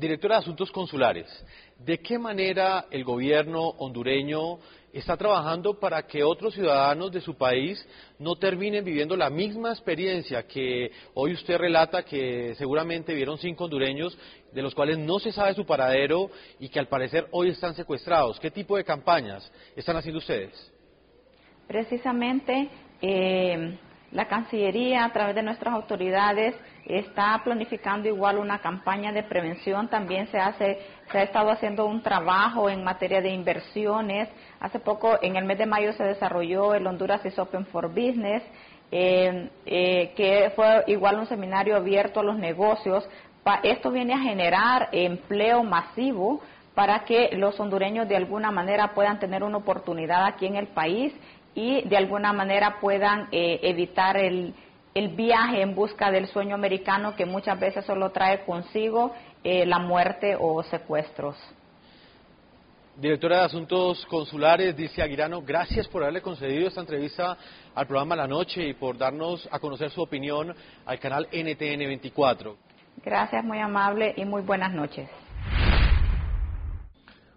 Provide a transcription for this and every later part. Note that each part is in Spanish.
Directora de Asuntos Consulares, ¿de qué manera el gobierno hondureño está trabajando para que otros ciudadanos de su país no terminen viviendo la misma experiencia que hoy usted relata, que seguramente vivieron 5 hondureños, de los cuales no se sabe su paradero y que al parecer hoy están secuestrados? ¿Qué tipo de campañas están haciendo ustedes? Precisamente, la Cancillería, a través de nuestras autoridades, está planificando igual una campaña de prevención. También se ha estado haciendo un trabajo en materia de inversiones. Hace poco, en el mes de mayo, se desarrolló el Honduras is Open for Business, que fue igual un seminario abierto a los negocios. Esto viene a generar empleo masivo para que los hondureños de alguna manera puedan tener una oportunidad aquí en el país y de alguna manera puedan evitar el viaje en busca del sueño americano, que muchas veces solo trae consigo la muerte o secuestros. Directora de Asuntos Consulares, Dilcia Guirano, gracias por haberle concedido esta entrevista al programa La Noche y por darnos a conocer su opinión al canal NTN 24. Gracias, muy amable y muy buenas noches.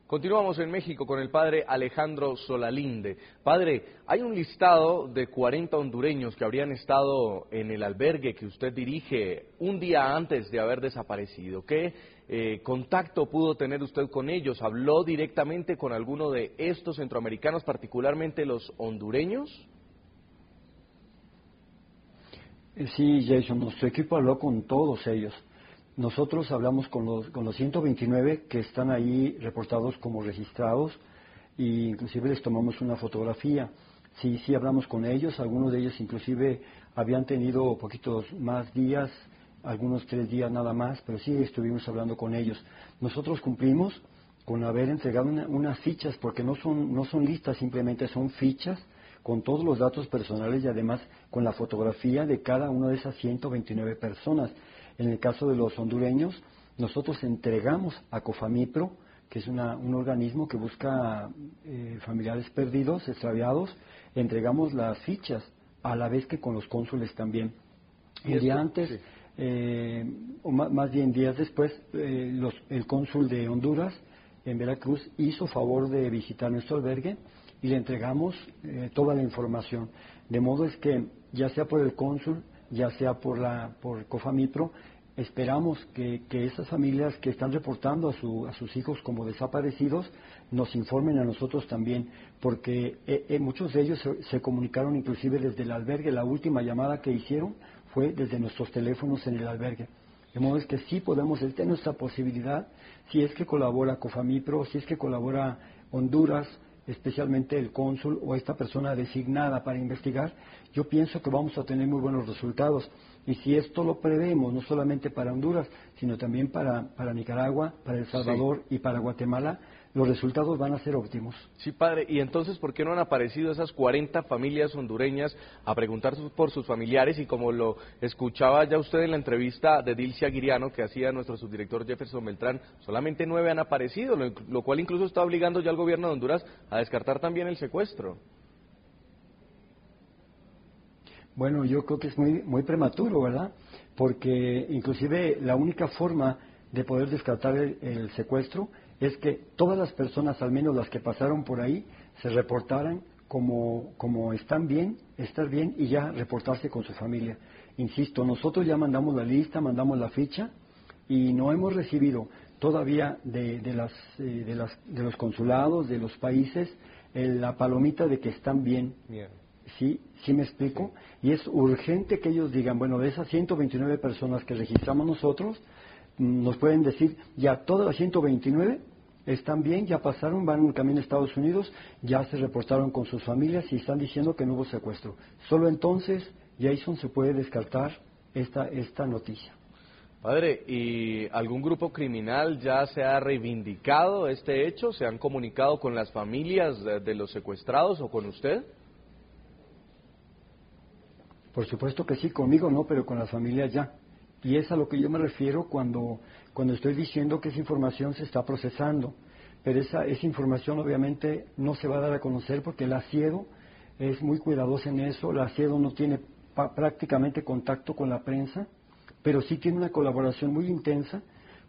Continuamos en México con el padre Alejandro Solalinde. Padre, hay un listado de 40 hondureños que habrían estado en el albergue que usted dirige un día antes de haber desaparecido. ¿Qué contacto pudo tener usted con ellos? ¿Habló directamente con alguno de estos centroamericanos, particularmente los hondureños? Sí, Jason, nuestro equipo habló con todos ellos. Nosotros hablamos con los 129 que están ahí reportados como registrados e inclusive les tomamos una fotografía. Sí, hablamos con ellos, algunos de ellos inclusive habían tenido poquitos más días, algunos 3 días nada más, pero sí estuvimos hablando con ellos. Nosotros cumplimos con haber entregado unas fichas, porque no son listas, simplemente son fichas con todos los datos personales y además con la fotografía de cada una de esas 129 personas. En el caso de los hondureños, nosotros entregamos a COFAMIPRO, que es un organismo que busca familiares perdidos, extraviados, entregamos las fichas, a la vez que con los cónsules también. Un día antes, sí. O más bien días después, el cónsul de Honduras en Veracruz hizo favor de visitar nuestro albergue y le entregamos toda la información. De modo es que, ya sea por el cónsul, ya sea por COFAMIPRO, esperamos que esas familias que están reportando a sus hijos como desaparecidos nos informen a nosotros también, porque muchos de ellos se comunicaron inclusive desde el albergue. La última llamada que hicieron fue desde nuestros teléfonos en el albergue. De modo es que sí podemos, esta es nuestra posibilidad, si es que colabora COFAMIPRO, si es que colabora Honduras, especialmente el cónsul o esta persona designada para investigar, yo pienso que vamos a tener muy buenos resultados. Y si esto lo prevemos, no solamente para Honduras, sino también para Nicaragua, para El Salvador, sí, y para Guatemala, los resultados van a ser óptimos. Sí, padre, y entonces, ¿por qué no han aparecido esas 40 familias hondureñas a preguntar por sus familiares? Y como lo escuchaba ya usted en la entrevista de Dilcia Guirano, que hacía nuestro subdirector Jefferson Beltrán, solamente 9 han aparecido, lo cual incluso está obligando ya al gobierno de Honduras a descartar también el secuestro. Bueno, yo creo que es muy prematuro, ¿verdad? Porque inclusive la única forma de poder descartar el secuestro es que todas las personas, al menos las que pasaron por ahí, se reportaran como estar bien y ya reportarse con su familia. Insisto, nosotros ya mandamos la lista, mandamos la ficha y no hemos recibido todavía de los consulados, de los países, la palomita de que están bien. Yeah. ¿Sí me explico? Sí. Y es urgente que ellos digan, bueno, de esas 129 personas que registramos nosotros, nos pueden decir, ya todas las 129 están bien, ya pasaron, van en camino a Estados Unidos, ya se reportaron con sus familias y están diciendo que no hubo secuestro. Solo entonces, Jason, se puede descartar esta noticia. Padre, ¿y algún grupo criminal ya se ha reivindicado este hecho? ¿Se han comunicado con las familias de los secuestrados o con usted? Por supuesto que sí, conmigo no, pero con las familias ya. Y es a lo que yo me refiero cuando estoy diciendo que esa información se está procesando. Pero esa información obviamente no se va a dar a conocer porque la ASIEDO es muy cuidadosa en eso. La ASIEDO no tiene prácticamente contacto con la prensa, pero sí tiene una colaboración muy intensa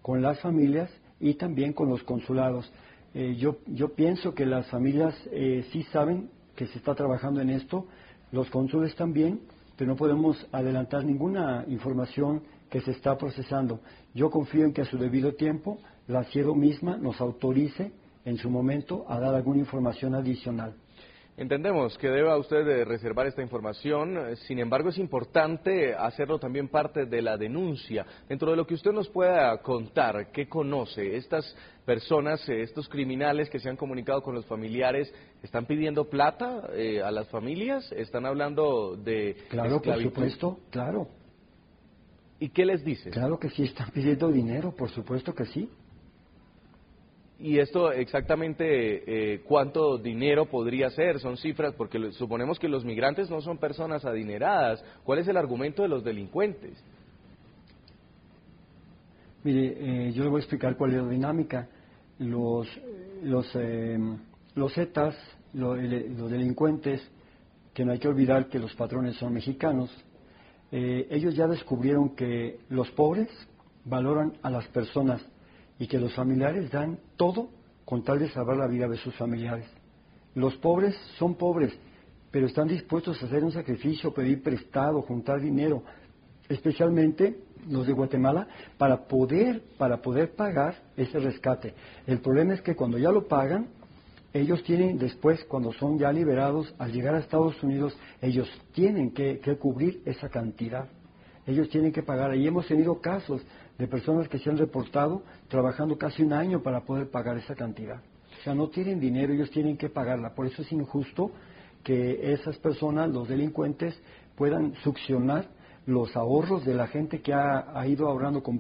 con las familias y también con los consulados. Yo pienso que las familias sí saben que se está trabajando en esto, los cónsules también, pero no podemos adelantar ninguna información que se está procesando. Yo confío en que a su debido tiempo la CIEDO misma nos autorice en su momento a dar alguna información adicional. Entendemos que deba usted reservar esta información, sin embargo es importante hacerlo también parte de la denuncia. Dentro de lo que usted nos pueda contar, ¿qué conoce? Estas personas, estos criminales que se han comunicado con los familiares, ¿están pidiendo plata a las familias? ¿Están hablando de Claro, esclavitud? por supuesto, claro. ¿Y qué les dice? Claro que sí, están pidiendo dinero, por supuesto que sí. ¿Y esto exactamente cuánto dinero podría ser? Son cifras, porque suponemos que los migrantes no son personas adineradas. ¿Cuál es el argumento de los delincuentes? Mire, yo le voy a explicar cuál es la dinámica. Los Zetas, los delincuentes, que no hay que olvidar que los patrones son mexicanos, ellos ya descubrieron que los pobres valoran a las personas y que los familiares dan todo con tal de salvar la vida de sus familiares. Los pobres son pobres, pero están dispuestos a hacer un sacrificio, pedir prestado, juntar dinero, especialmente los de Guatemala, para poder pagar ese rescate. El problema es que cuando ya lo pagan, ellos tienen después, cuando son ya liberados, al llegar a Estados Unidos, ellos tienen que cubrir esa cantidad. Ellos tienen que pagar. Y hemos tenido casos de personas que se han reportado trabajando casi un año para poder pagar esa cantidad. O sea, no tienen dinero, ellos tienen que pagarla. Por eso es injusto que esas personas, los delincuentes, puedan succionar los ahorros de la gente que ha ido ahorrando con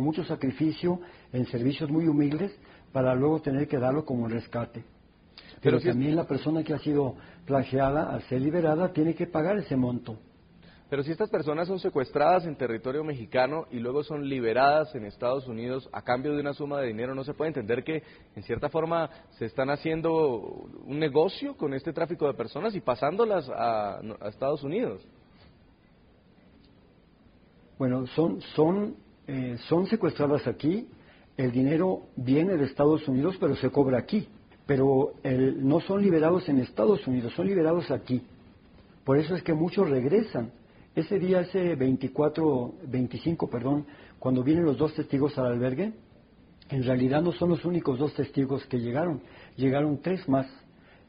mucho sacrificio en servicios muy humildes para luego tener que darlo como rescate. Pero también la persona que ha sido plagiada, al ser liberada, tiene que pagar ese monto. Pero si estas personas son secuestradas en territorio mexicano y luego son liberadas en Estados Unidos a cambio de una suma de dinero, ¿no se puede entender que en cierta forma se están haciendo un negocio con este tráfico de personas y pasándolas a Estados Unidos? Bueno, son secuestradas aquí, el dinero viene de Estados Unidos, pero se cobra aquí. Pero no son liberados en Estados Unidos, son liberados aquí. Por eso es que muchos regresan. Ese día, ese 25, cuando vienen los dos testigos al albergue, en realidad no son los únicos dos testigos que llegaron 3 más.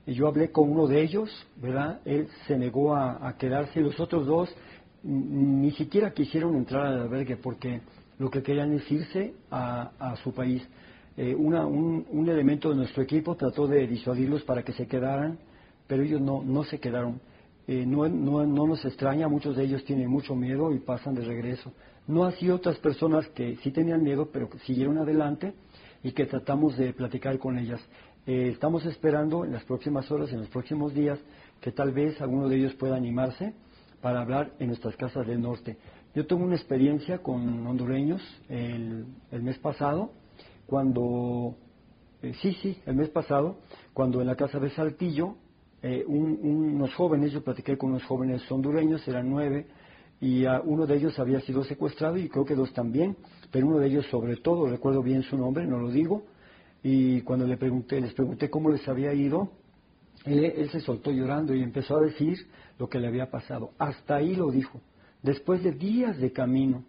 Y yo hablé con uno de ellos, ¿verdad? Él se negó a quedarse y los otros 2 ni siquiera quisieron entrar al albergue porque lo que querían es irse a su país. Un elemento de nuestro equipo trató de disuadirlos para que se quedaran, pero ellos no se quedaron. No nos extraña, muchos de ellos tienen mucho miedo y pasan de regreso. No así otras personas que sí tenían miedo, pero que siguieron adelante y que tratamos de platicar con ellas. Estamos esperando en las próximas horas, en los próximos días, que tal vez alguno de ellos pueda animarse para hablar en nuestras casas del norte. Yo tuve una experiencia con hondureños el mes pasado, el mes pasado, cuando en la casa de Saltillo, unos jóvenes, yo platiqué con unos jóvenes hondureños, eran 9, y uno de ellos había sido secuestrado y creo que 2 también, pero uno de ellos sobre todo, recuerdo bien su nombre, no lo digo, y cuando les pregunté cómo les había ido, él se soltó llorando y empezó a decir lo que le había pasado. Hasta ahí lo dijo, después de días de camino.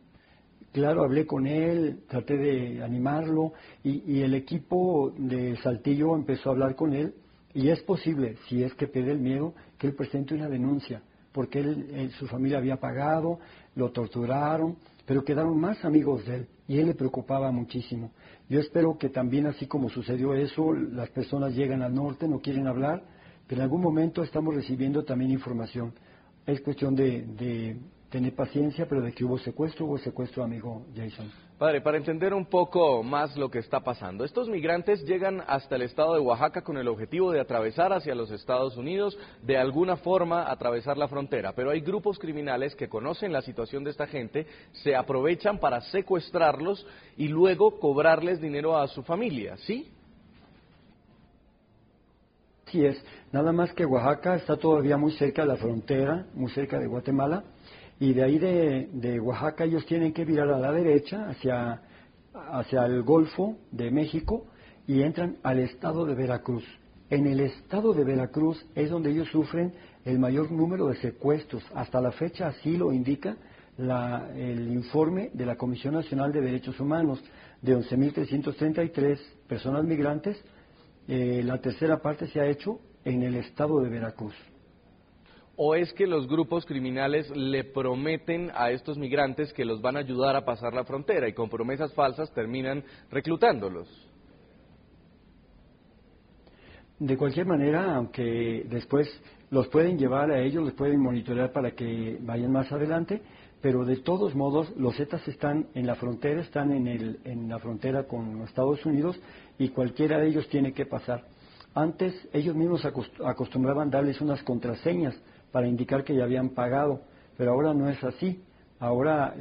Claro, hablé con él, traté de animarlo y el equipo de Saltillo empezó a hablar con él y es posible, si es que pierde el miedo, que él presente una denuncia, porque su familia había pagado, lo torturaron, pero quedaron más amigos de él y él le preocupaba muchísimo. Yo espero que también, así como sucedió eso, las personas llegan al norte, no quieren hablar, pero en algún momento estamos recibiendo también información. Es cuestión de tener paciencia, pero de que hubo secuestro, amigo Jason. Padre, para entender un poco más lo que está pasando, estos migrantes llegan hasta el estado de Oaxaca con el objetivo de atravesar hacia los Estados Unidos, de alguna forma atravesar la frontera, pero hay grupos criminales que conocen la situación de esta gente, se aprovechan para secuestrarlos y luego cobrarles dinero a su familia, ¿sí? Sí es, nada más que Oaxaca está todavía muy cerca de la frontera, muy cerca de Guatemala, y de ahí de Oaxaca ellos tienen que virar a la derecha hacia el Golfo de México y entran al estado de Veracruz. En el estado de Veracruz es donde ellos sufren el mayor número de secuestros. Hasta la fecha así lo indica el informe de la Comisión Nacional de Derechos Humanos. De 11.333 personas migrantes, la tercera parte se ha hecho en el estado de Veracruz. ¿O es que los grupos criminales le prometen a estos migrantes que los van a ayudar a pasar la frontera y con promesas falsas terminan reclutándolos? De cualquier manera, aunque después los pueden llevar a ellos, los pueden monitorear para que vayan más adelante, pero de todos modos los Zetas están en la frontera, están en la frontera con Estados Unidos y cualquiera de ellos tiene que pasar. Antes ellos mismos acostumbraban darles unas contraseñas para indicar que ya habían pagado, pero ahora no es así. Ahora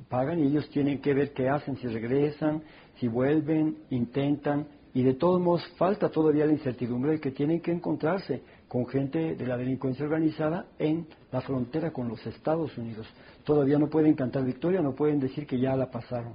pagan y ellos tienen que ver qué hacen, si regresan, si vuelven, intentan, y de todos modos falta todavía la incertidumbre de que tienen que encontrarse con gente de la delincuencia organizada en la frontera con los Estados Unidos. Todavía no pueden cantar victoria, no pueden decir que ya la pasaron.